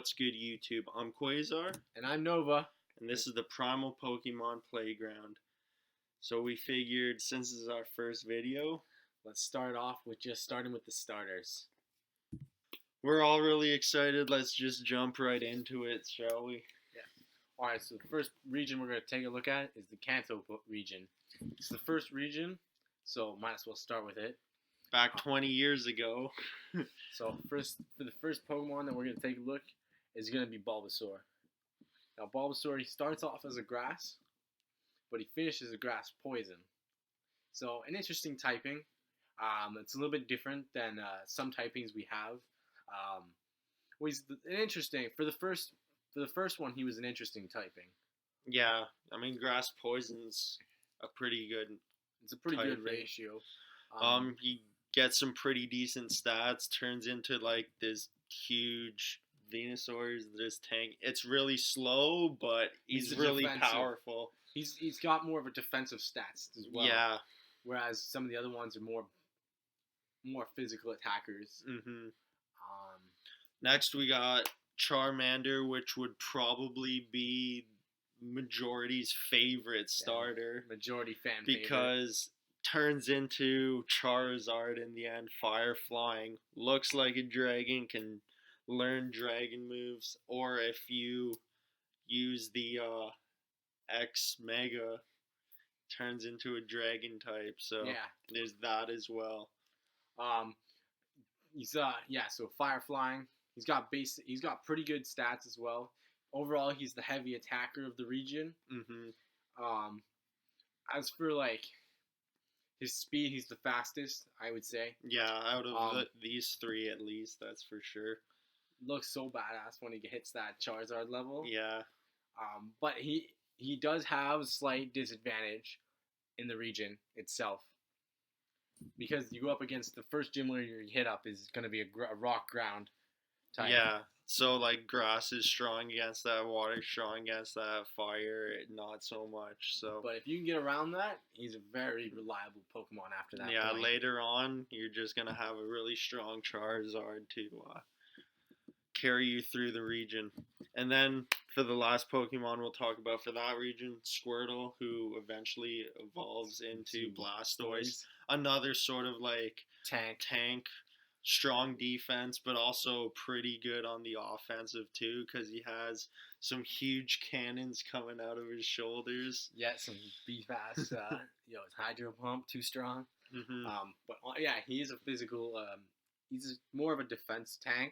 What's good, YouTube? I'm Quasar, And I'm Nova. and this is the Primal Pokemon Playground. So we figured, since this is our first video, Let's start off with just starting with the starters. we're all really excited. Let's just jump right into it, shall we? Alright, so the first region we're going to take a look at is the Kanto region. It's the first region, so might as well start with it. Back 20 years ago. So for the first Pokemon that we're going to take a look is going to be Bulbasaur. Now Bulbasaur, he starts off as a grass, but he finishes a grass poison. So an interesting typing. It's a little bit different than some typings we have. He's an interesting for the first one. He was an interesting typing. Yeah, I mean, grass poison's a pretty good. It's a pretty typing. good ratio. He gets some pretty decent stats. Turns into like this huge Venusaur, this tank. It's really slow, but he's really powerful. He's got more of a defensive stats as well. Yeah. Whereas some of the other ones are more physical attackers. Mm-hmm. Next we got Charmander, which would probably be majority's favorite starter. Majority fan because turns into Charizard in the end, fire flying, looks like a dragon, can learn dragon moves, or if you use the X Mega, turns into a dragon type. So yeah, there's that as well. So fire flying. He's got pretty good stats as well. Overall, he's the heavy attacker of the region. Mm-hmm. As for like his speed, he's the fastest, I would say. Yeah, out of these three at least, that's for sure. Looks so badass when he hits that Charizard level. Yeah. But he does have a slight disadvantage in the region itself. Because you go up against the first gym leader you hit up is going to be a rock ground type. Yeah, so like grass is strong against that, water is strong against that, fire not so much. So, but if you can get around that, he's a very reliable Pokemon after that. Yeah, point. later on, you're just going to have a really strong Charizard to carry you through the region. And then for the last Pokemon we'll talk about for that region, Squirtle, who eventually evolves into Blastoise. Another sort of like tank, strong defense, but also pretty good on the offensive too, because he has some huge cannons coming out of his shoulders. Yeah, some beef ass. His hydro pump too strong. Mm-hmm. But yeah, he is a physical. He's more of a defense tank,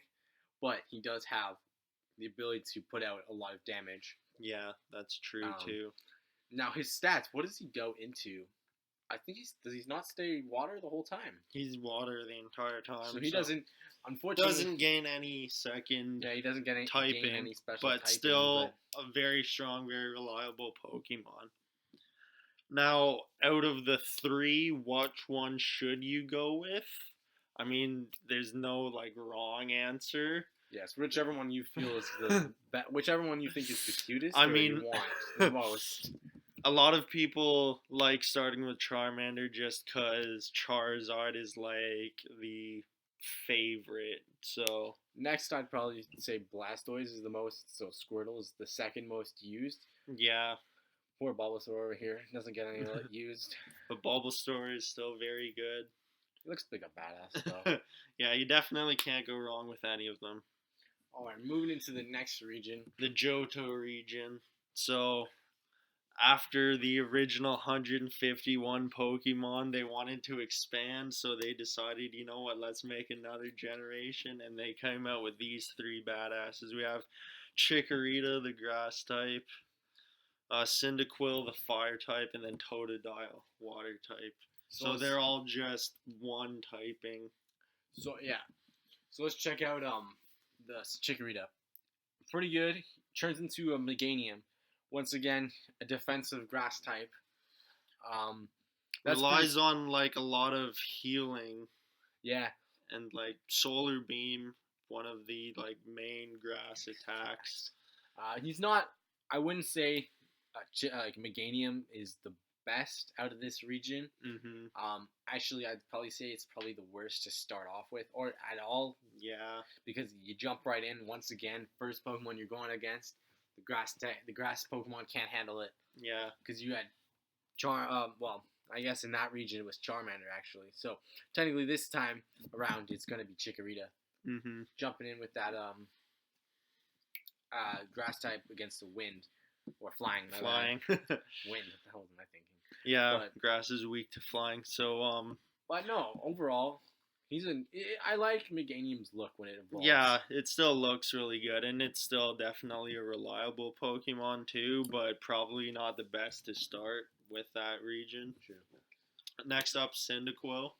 but he does have the ability to put out a lot of damage. Yeah, that's true too. Now his stats, what does he go into? I think does he not stay water the whole time? He's water the entire time. So he doesn't, unfortunately, doesn't gain any second. Yeah, he doesn't get any typing, gain any special but typing, still a very strong, very reliable Pokemon. Now, out of the three, which one should you go with? I mean, there's no like wrong answer. Yes, whichever one you feel is the whichever one you think is the cutest. I mean, you want the most. A lot of people like starting with Charmander just because Charizard is like the favorite. So next, I'd probably say Blastoise is the most. So Squirtle is the second most used. Yeah. Poor Bulbasaur over here doesn't get any used. But Bulbasaur is still very good. He looks like a badass though. Yeah, you definitely can't go wrong with any of them. Alright, moving into the next region. The Johto region. So, after the original 151 Pokemon, they wanted to expand, so they decided, you know what, let's make another generation, and they came out with these three badasses. We have Chikorita, the grass type, Cyndaquil, the fire type, and then Totodile, water type. So they're all just one typing. So yeah. So let's check out the Chikorita. Pretty good. Turns into a Meganium. Once again, a defensive grass type. Relies on like a lot of healing. Yeah. And like Solar Beam, one of the like main grass attacks. He's not. I wouldn't say like Meganium is the best out of this region. Mm-hmm. Actually, I'd probably say it's probably the worst to start off with, or at all, Yeah. because you jump right in. Once again, first Pokemon you're going against, the grass Pokemon can't handle it. Yeah. Because you had well, I guess in that region it was Charmander actually. So technically this time around it's gonna be Chikorita Mm-hmm. jumping in with that grass type against the wind or flying. Flying. Wind. What the hell was I thinking? Yeah. Grass is weak to flying. So But no, overall, I like Meganium's look when it evolves. Yeah, it still looks really good, and it's still definitely a reliable Pokemon too, but probably not the best to start with that region. True. Next up, Cyndaquil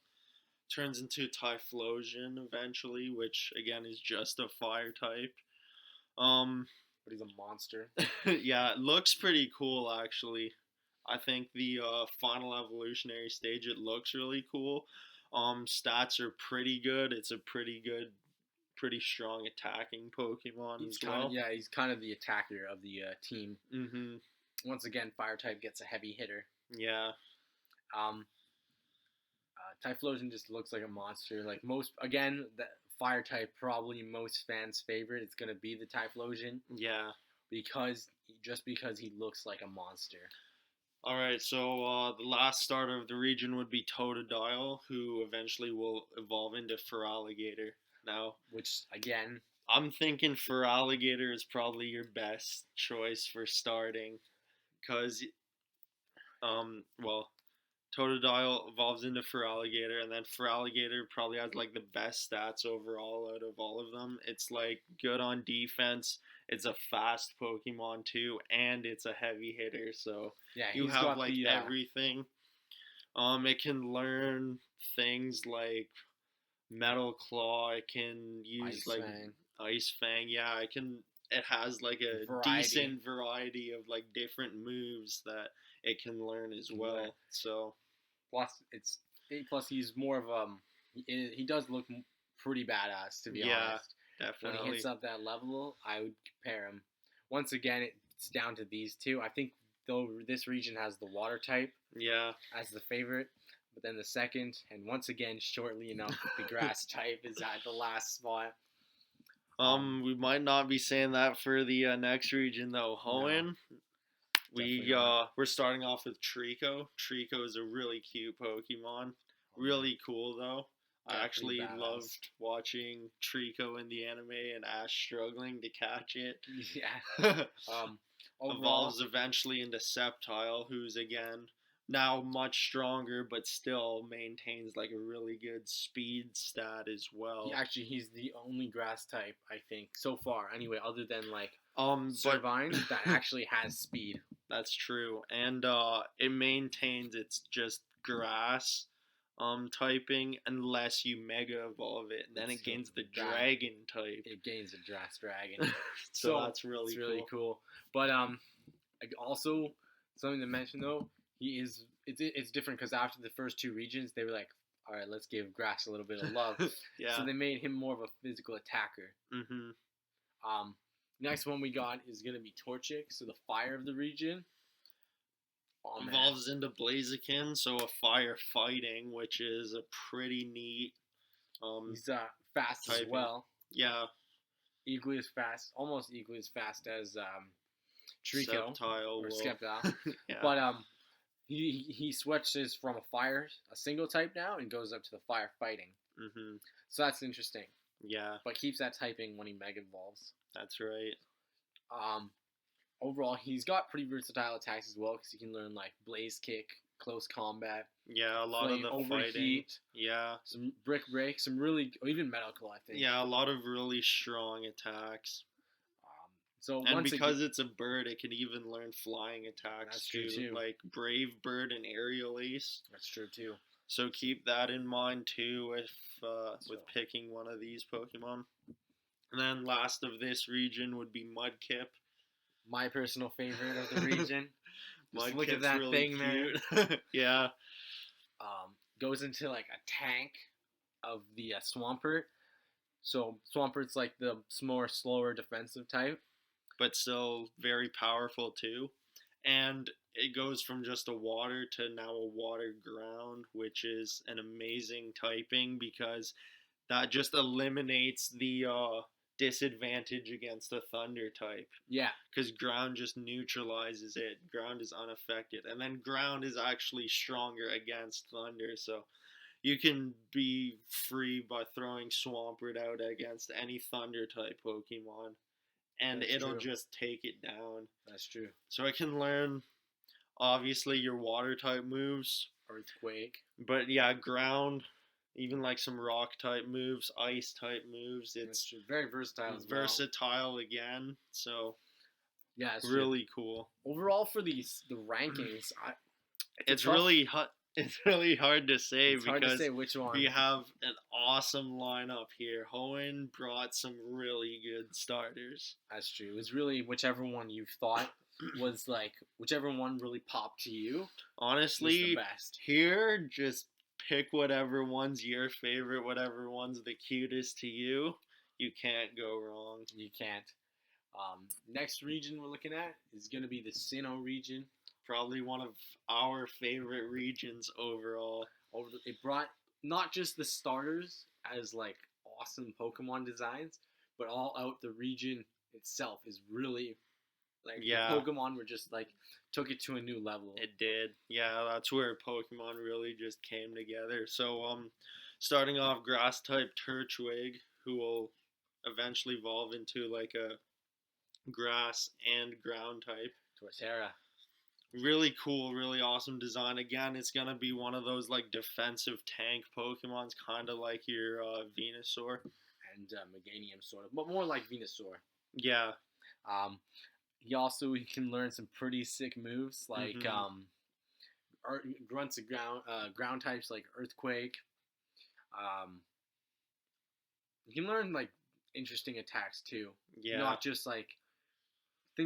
turns into Typhlosion eventually, which again is just a fire type. But he's a monster. Yeah, it looks pretty cool actually. I think the final evolutionary stage, it looks really cool. Stats are pretty good. It's a pretty strong attacking Pokemon as well. He's kind of the attacker of the team. Mm-hmm. Once again, fire type gets a heavy hitter. Yeah. Typhlosion just looks like a monster. Like the fire type probably most fans' favorite. It's gonna be the Typhlosion. Yeah. Because he looks like a monster. All right, so the last starter of the region would be Totodile, who eventually will evolve into Feraligatr. Now, which again, I'm thinking Feraligatr is probably your best choice for starting, because, Totodile evolves into Feraligatr, and then Feraligatr probably has like the best stats overall out of all of them. It's like good on defense. It's a fast Pokemon too, and it's a heavy hitter. So yeah, you have like everything. It can learn things like Metal Claw. It can use Ice Fang. Yeah, it has like a decent variety of like different moves that it can learn as well. Yeah. So plus he's more of he does look pretty badass, to be honest. Definitely. When he hits up that level, I would compare him. Once again, it's down to these two. I think though this region has the water type. Yeah. As the favorite, but then the second, and once again, shortly enough, the grass type is at the last spot. We might not be saying that for the next region though. Hoenn. No, we're starting off with Treecko. Treecko is a really cute Pokemon. Really cool though. I actually loved watching Treecko in the anime and Ash struggling to catch it. Yeah. Evolves eventually into Sceptile, who's again now much stronger, but still maintains like a really good speed stat as well. He's the only grass type, I think, so far. Anyway, other than like Servine, that actually has speed. That's true, and it maintains its just grass typing unless you Mega Evolve it. Then it gains the Dragon type. It gains a Grass Dragon. so that's really cool. But also something to mention though, it's different because after the first two regions, they were like, all right, let's give Grass a little bit of love. Yeah. So they made him more of a physical attacker. Mm-hmm. Next one we got is gonna be Torchic, so the fire of the region. Evolves into Blaziken, so a fire fighting, which is a pretty neat. He's fast typing. As well. Yeah. Almost equally as fast as Treecko or Sceptile. Yeah. But he switches from a single type now and goes up to the fire fighting. Mm-hmm. So that's interesting. Yeah. But keeps that typing when he Mega Evolves. That's right. Overall, he's got pretty versatile attacks as well because he can learn like Blaze Kick, Close Combat. Yeah, a lot of the Overheat, fighting. Yeah. Some Brick Break, even Metal Claw, I think. Yeah, a lot of really strong attacks. Because it's a bird, it can even learn flying attacks. That's true too. Like Brave Bird and Aerial Ace. That's true too. So keep that in mind too with picking one of these Pokemon. And then last of this region would be Mudkip. My personal favorite of the region. Just look at that really thing cute. there. Yeah. Goes into like a tank of the Swampert. So Swampert's like the slower defensive type. But still very powerful too. And it goes from just a water to now a water ground, which is an amazing typing because that just eliminates the disadvantage against a thunder type. Yeah. Because ground just neutralizes it. Ground is unaffected. And then ground is actually stronger against thunder. So you can be free by throwing Swampert out against any thunder type Pokemon. And That's it'll true. just take it down. That's true. So it can learn, obviously, your water type moves. Earthquake. But yeah, ground, even like some rock type moves, ice type moves. It's very versatile. It's versatile again. So yeah, it's really cool. Overall, for the rankings, it's really hard to say it's hard to say which one. We have an awesome lineup here. Hoenn brought some really good starters. That's true. It was really whichever one you thought was like whichever one really popped to you. Honestly, was the best. Here, just pick whatever one's your favorite, whatever one's the cutest to you. You can't go wrong. You can't. Next region we're looking at is going to be the Sinnoh region. Probably one of our favorite regions overall. It brought not just the starters as like awesome Pokemon designs, but all out the region itself is really like the Pokemon were just like took it to a new level. It did. Yeah, that's where Pokemon really just came together. So starting off grass type Turtwig, who will eventually evolve into like a grass and ground type. Torterra. Really cool, really awesome design. Again, it's going to be one of those like defensive tank Pokemons, kind of like your Venusaur. And Meganium sort of, but more like Venusaur. Yeah. He can learn some pretty sick moves, like grunts of ground types like Earthquake. He can learn like interesting attacks too. Yeah. Not just like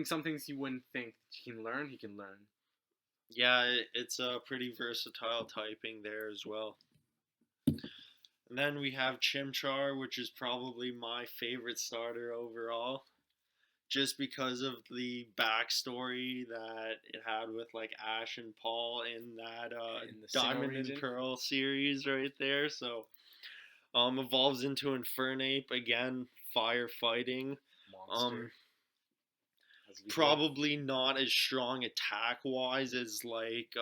some things you wouldn't think he can learn. Yeah, it's a pretty versatile typing there as well. And then we have Chimchar, which is probably my favorite starter overall. Just because of the backstory that it had with like Ash and Paul in that Diamond and Pearl series right there. So evolves into Infernape, again, firefighting. Monster. Probably not as strong attack-wise as like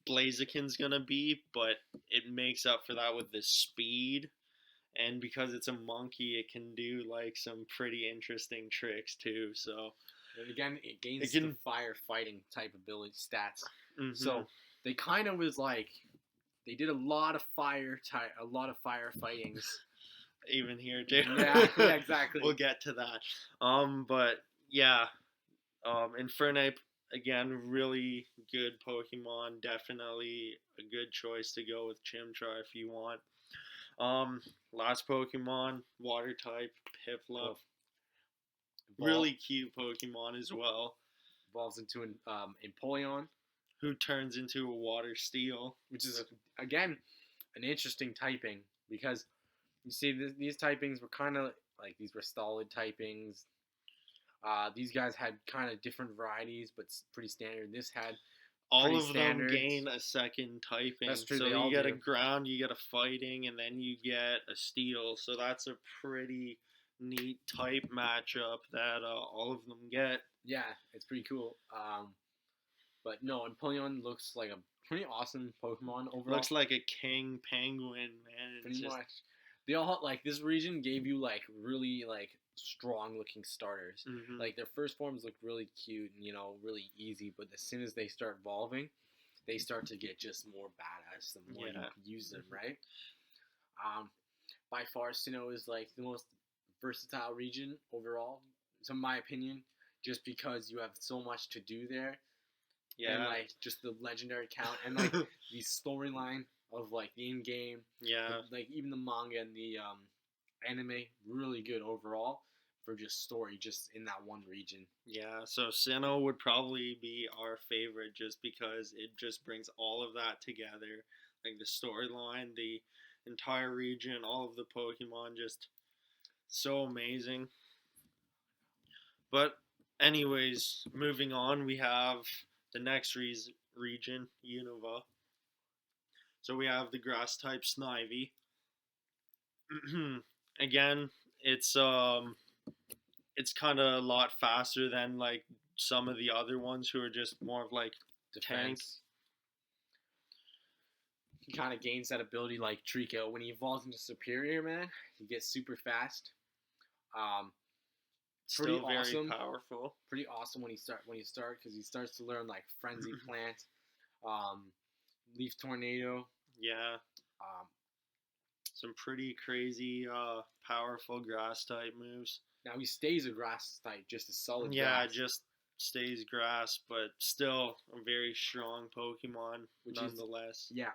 Blaziken's gonna be, but it makes up for that with the speed. And because it's a monkey, it can do like some pretty interesting tricks too. So, and again, it gains the firefighting type ability stats. Mm-hmm. So they kind of was like they did a lot of firefightings. Even here too. Yeah, exactly. We'll get to that. But yeah, Infernape, again, really good Pokemon. Definitely a good choice to go with Chimchar if you want. Last Pokemon, water type, Piplup. Really cute Pokemon as well. Evolves into an Empoleon. Who turns into a water steel. Which is, again, an interesting typing. Because, you see, these typings were kind of, like, these were solid typings. These guys had kind of different varieties, but pretty standard. This had all of them gain a second typing. That's true. So you get a ground, you get a fighting, and then you get a steel. So that's a pretty neat type matchup that all of them get. Yeah, it's pretty cool. But no, Empoleon looks like a pretty awesome Pokemon overall. Looks like a king penguin, man. Pretty much. They all like this region gave you like really like strong looking starters. Mm-hmm. Like their first forms look really cute and really easy, but as soon as they start evolving, they start to get just more badass the more you use them, right? By far, Sinnoh is like the most versatile region overall, in my opinion, just because you have so much to do there. Yeah, and like just the legendary count and like the storyline of like the in-game. Yeah, like even the manga and the anime, really good overall for just story, just in that one region. Yeah, so Sinnoh would probably be our favorite just because it just brings all of that together. Like the storyline, the entire region, all of the Pokemon, just so amazing. But anyways, moving on, we have the next region, Unova. So we have the grass type Snivy. Again, it's kind of a lot faster than like some of the other ones who are just more of like tank. Defense. He kind of gains that ability like Treecko. When he evolves into Superior, man, he gets super fast. Pretty Still very awesome. powerful. Pretty awesome when he start because he starts to learn like Frenzy Plant, Leaf Tornado. Yeah. Some pretty crazy, powerful grass type moves. Now he stays a grass type, just a solid. Yeah, grass, just stays grass, but still a very strong Pokemon, which nonetheless. Yeah.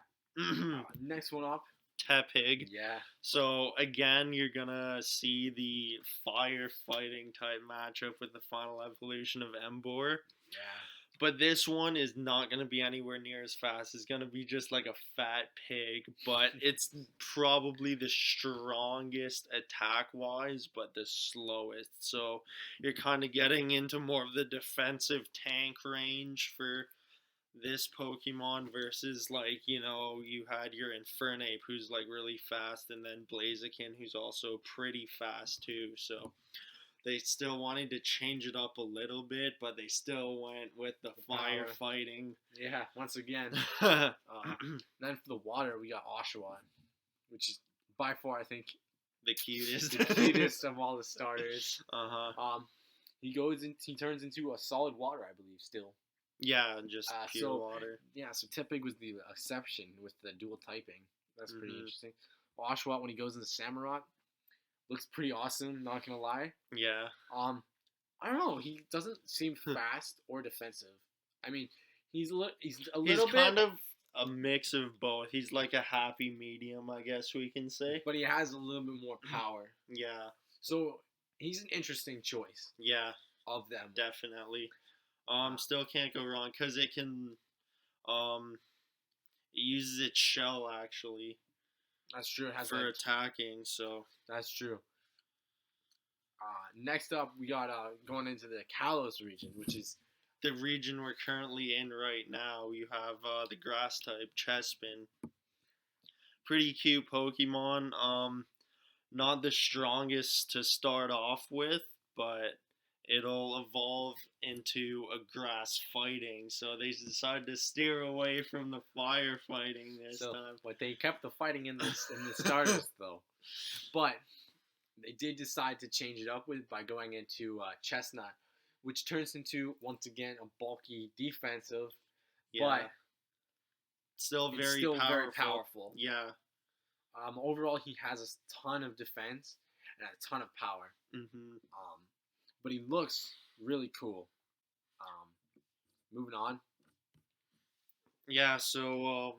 Next one up. Tepig. Yeah. So again, you're gonna see the firefighting type matchup with the final evolution of Emboar. Yeah. But this one is not going to be anywhere near as fast. It's going to be just like a fat pig. But it's probably the strongest attack-wise, but the slowest. So you're kind of getting into more of the defensive tank range for this Pokemon versus, like, you know, you had your Infernape, who's, like, really fast, and then Blaziken, who's also pretty fast, too. So they still wanted to change it up a little bit, but they still went with the firefighting. Yeah, once again. Then for the water, we got Oshawott, which is by far, I think, the cutest. The cutest of all the starters. Uh-huh. He turns into a solid water, I believe, still. Yeah, just pure water. Yeah, so Tepig was the exception with the dual typing. That's pretty interesting. Oshawott, when he goes into Samurott, looks pretty awesome, not gonna lie. Yeah. I don't know. He doesn't seem fast or defensive. I mean, he's a little bit kind of a mix of both. He's like a happy medium, I guess we can say. But he has a little bit more power. Yeah. So he's an interesting choice. Yeah. Of them. Definitely. Still can't go wrong because it can. It uses its shell actually. That's true. It has for attacking, so that's true. Next up, we got going into the Kalos region, which is the region we're currently in right now. You have the grass type Chespin. Pretty cute Pokemon. Not the strongest to start off with, but it'll evolve into a grass fighting. So they decided to steer away from the firefighting this time. But they kept the fighting in the starters though. But they did decide to change it up by going into Chestnut, which turns into, once again, a bulky defensive, but still very powerful. Yeah. Overall, he has a ton of defense and a ton of power. But he looks really cool. Moving on. Yeah, so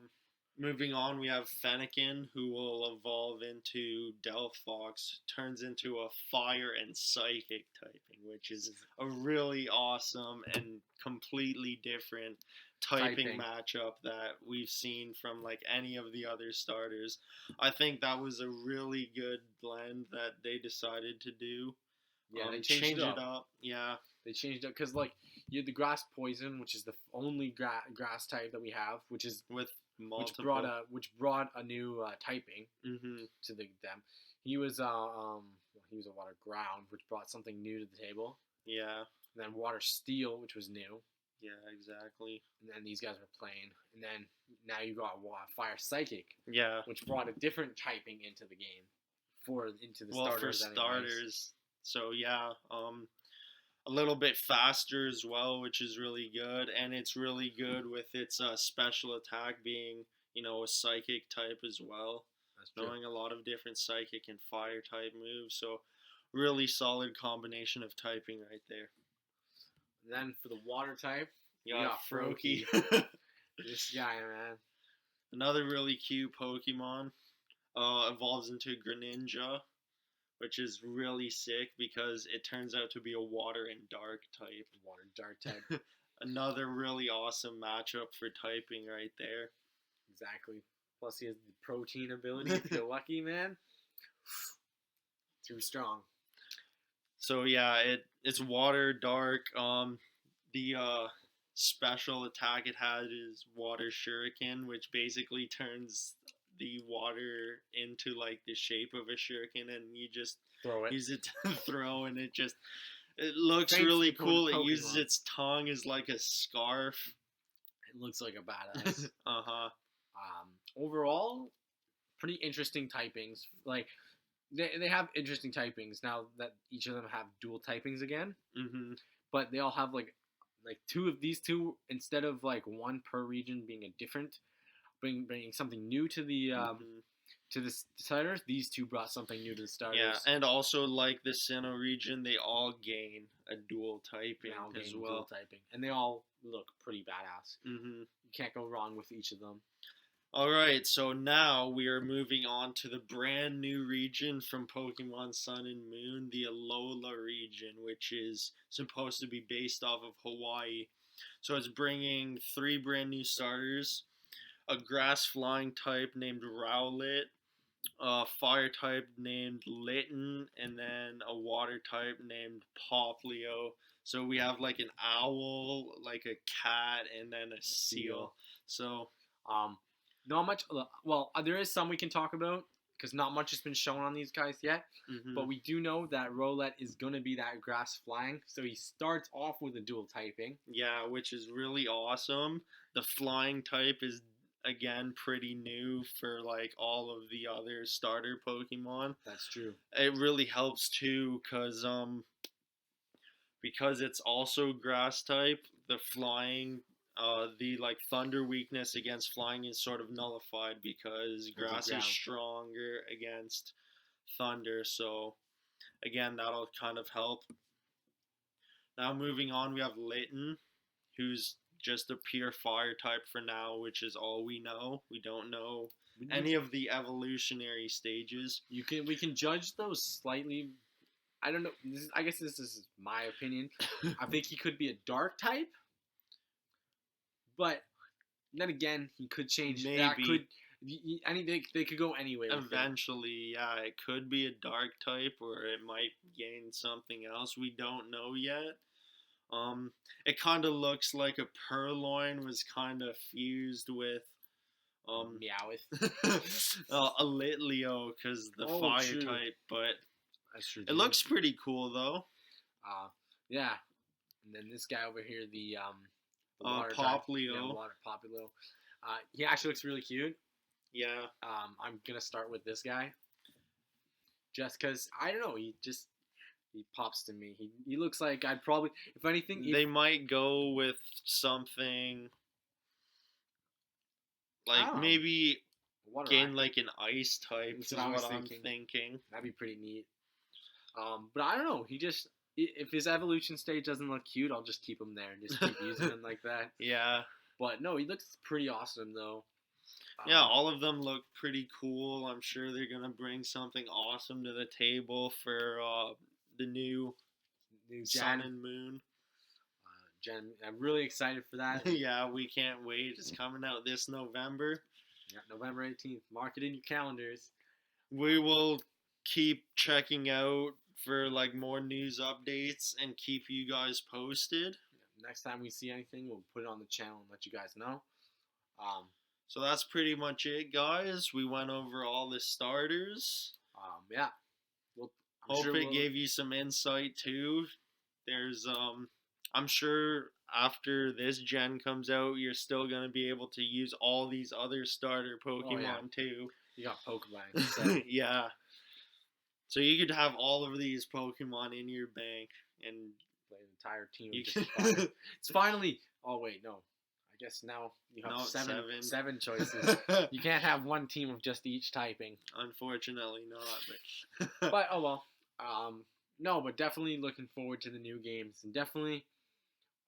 moving on, we have Fennekin, who will evolve into Delphox, turns into a fire and psychic typing, which is a really awesome and completely different typing matchup that we've seen from like any of the other starters. I think that was a really good blend that they decided to do. Yeah, they changed it up. Yeah. They changed it up because, like, you had the grass poison, which is the only grass type that we have, which is multiple. which brought a new typing to them. He was a water ground, which brought something new to the table. Yeah. And then water steel, which was new. Yeah, exactly. And then these guys were playing, and then now you got fire psychic. Yeah. Which brought a different typing into the game for starters. So yeah, a little bit faster as well, which is really good, and it's really good with its special attack being, you know, a psychic type as well. That's knowing a lot of different psychic and fire type moves, so really solid combination of typing right there. And then for the water type, you got Froakie. This guy, man. Another really cute Pokemon. Evolves into Greninja, which is really sick because it turns out to be a water and dark type. Another really awesome matchup for typing right there. Exactly. Plus he has the protein ability if you're lucky, man. Too strong. So yeah, it's water, dark. The special attack it had is Water Shuriken, which basically turns the water into like the shape of a shuriken, and you just Throw it. use it to throw, and it looks Thanks really to cool. It Pokemon. uses its tongue as like a scarf. It looks like a badass. Uh-huh. Overall, pretty interesting typings. Like they have interesting typings now that each of them have dual typings again. Mm-hmm. But they all have like two of these two instead of like one per region being a different, bringing something new to the to the starters. These two brought something new to the starters. Yeah, and also like the Sinnoh region, they all gain a dual typing as well. Dual typing, and they all look pretty badass. Mm-hmm. You can't go wrong with each of them. Alright, so now we are moving on to the brand new region from Pokemon Sun and Moon, the Alola region, which is supposed to be based off of Hawaii. So it's bringing 3 brand new starters, a grass flying type named Rowlett, a fire type named Layton, and then a water type named Poplio. So we have like an owl, like a cat, and then a seal. So, not much. Well, there is some we can talk about because not much has been shown on these guys yet. mm-hmm. But we do know that Rowlett is going to be that grass flying. So he starts off with a dual typing. Yeah, which is really awesome. The flying type is, again, pretty new for like all of the other starter Pokemon. That's true. It really helps too because it's also grass type. The flying, the like thunder weakness against flying is sort of nullified because grass is stronger against thunder. So again, that'll kind of help. Now moving on, we have Layton, who's just a pure fire type for now, which is all we know. We don't know any of the evolutionary stages. We can judge those slightly. I don't know. I guess this is my opinion. I think he could be a dark type, but then again, he could change. Maybe. That could. They could go anyway. Eventually, yeah, it could be a dark type, or it might gain something else. We don't know yet. It kind of looks like a Purloin was kind of fused with Meowth. a Litleo because the fire type, but that's true. It looks pretty cool though. Yeah. And then this guy over here, the Poplio. Water Poplio. He actually looks really cute. Yeah. I'm gonna start with this guy. Just because I don't know, he pops to me. He looks like I'd probably, if anything, they might go with something like maybe gain like an ice type. That's what I'm thinking. That'd be pretty neat. But I don't know. He just, if his evolution stage doesn't look cute, I'll just keep him there and just keep using him like that. Yeah. But no, he looks pretty awesome though. Yeah, all of them look pretty cool. I'm sure they're gonna bring something awesome to the table for the new Sun and Moon. I'm really excited for that. Yeah, we can't wait. It's coming out this November. Yeah, November 18th. Mark it in your calendars. We will keep checking out for like more news updates and keep you guys posted. Next time we see anything, we'll put it on the channel and let you guys know. So that's pretty much it, guys. We went over all the starters. Yeah. Hope it gave you some insight too. There's I'm sure after this gen comes out, you're still gonna be able to use all these other starter Pokemon too. You got Pokemon. So. Yeah. So you could have all of these Pokemon in your bank and play an entire team. It's finally. Oh wait, no. I guess now you have seven choices. You can't have one team of just each typing. Unfortunately not. But oh well. No, but definitely looking forward to the new games, and definitely,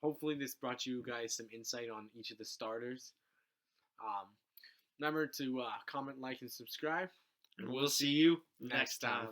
hopefully, this brought you guys some insight on each of the starters. Remember to comment, like, and subscribe. And we'll see you next time.